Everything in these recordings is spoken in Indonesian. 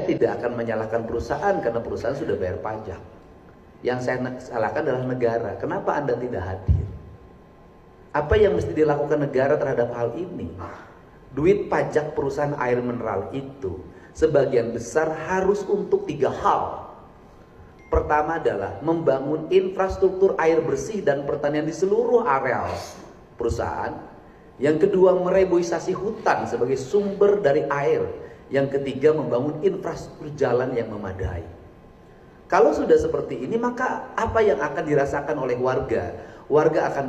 tidak akan menyalahkan perusahaan karena perusahaan sudah bayar pajak. Yang saya salahkan adalah negara. Kenapa Anda tidak hadir? Apa yang mesti dilakukan negara terhadap hal ini? Duit pajak perusahaan air mineral itu sebagian besar harus untuk 3 hal. Pertama adalah membangun infrastruktur air bersih dan pertanian di seluruh areal perusahaan. Yang kedua, mereboisasi hutan sebagai sumber dari air. Yang ketiga, membangun infrastruktur jalan yang memadai. Kalau sudah seperti ini, maka apa yang akan dirasakan oleh warga? Warga akan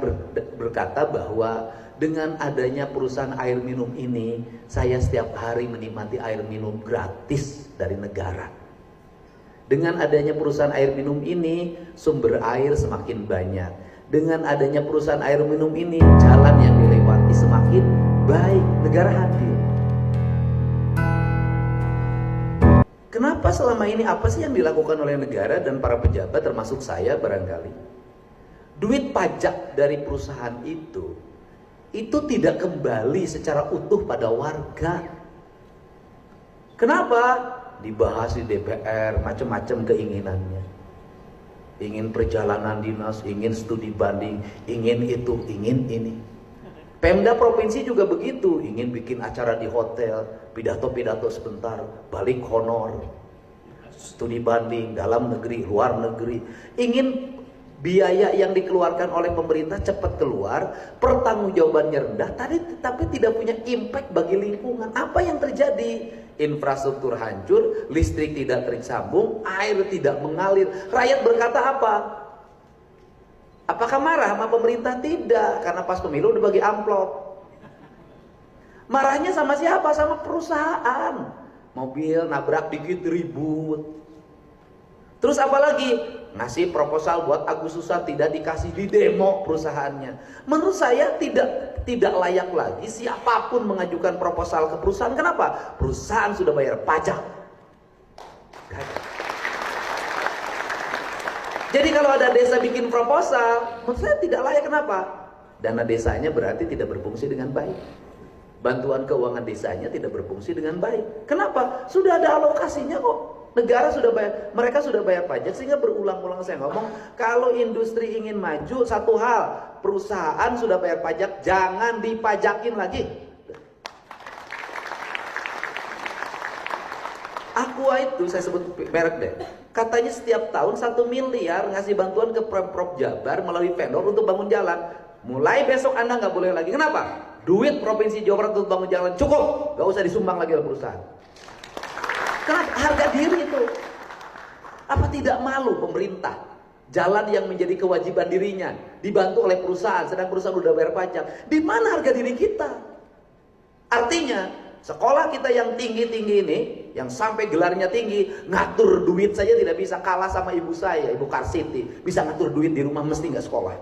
berkata bahwa dengan adanya perusahaan air minum ini, saya setiap hari menikmati air minum gratis dari negara. Dengan adanya perusahaan air minum ini, sumber air semakin banyak. Dengan adanya perusahaan air minum ini, jalan yang dilewati semakin baik. Negara hadir. Kenapa selama ini apa sih yang dilakukan oleh negara dan para pejabat termasuk saya barangkali? Duit pajak dari perusahaan itu tidak kembali secara utuh pada warga. Kenapa? Dibahas di DPR macam-macam keinginannya. Ingin perjalanan dinas, ingin studi banding, ingin itu, ingin ini. Pemda provinsi juga begitu, ingin bikin acara di hotel, pidato-pidato sebentar, balik honor, studi banding, dalam negeri, luar negeri. Ingin biaya yang dikeluarkan oleh pemerintah cepat keluar, pertanggungjawabannya rendah, tapi tidak punya impact bagi lingkungan. Apa yang terjadi? Infrastruktur hancur, listrik tidak tersambung, air tidak mengalir. Rakyat berkata apa? Apakah marah sama pemerintah? Tidak, karena pas pemilu udah bagi amplop. Marahnya sama siapa? Sama perusahaan. Mobil nabrak dikit ribut. Terus apa lagi? Ngasih proposal buat Agustusan tidak dikasih, di demo perusahaannya. Menurut saya tidak layak lagi siapapun mengajukan proposal ke perusahaan. Kenapa? Perusahaan sudah bayar pajak. Jadi kalau ada desa bikin proposal, menurut saya tidak layak. Kenapa? Dana desanya berarti tidak berfungsi dengan baik. Bantuan keuangan desanya tidak berfungsi dengan baik. Kenapa? Sudah ada alokasinya kok. Negara sudah bayar, mereka sudah bayar pajak. Sehingga berulang-ulang saya ngomong, kalau industri ingin maju, satu hal, perusahaan sudah bayar pajak, jangan dipajakin lagi. Aqua itu, saya sebut merek deh, katanya setiap tahun 1 miliar ngasih bantuan ke Pemprov Jabar melalui vendor untuk bangun jalan. Mulai besok Anda nggak boleh lagi. Kenapa? Duit Provinsi Jawa Barat untuk bangun jalan cukup, nggak usah disumbang lagi oleh perusahaan. Kenapa? Harga diri itu. Apa tidak malu pemerintah? Jalan yang menjadi kewajiban dirinya dibantu oleh perusahaan, sedang perusahaan udah bayar pajak. Di mana harga diri kita? Artinya sekolah kita yang tinggi-tinggi ini, yang sampai gelarnya tinggi, ngatur duit saja tidak bisa, kalah sama ibu saya, Ibu Karsiti. Bisa ngatur duit di rumah mesti nggak sekolah.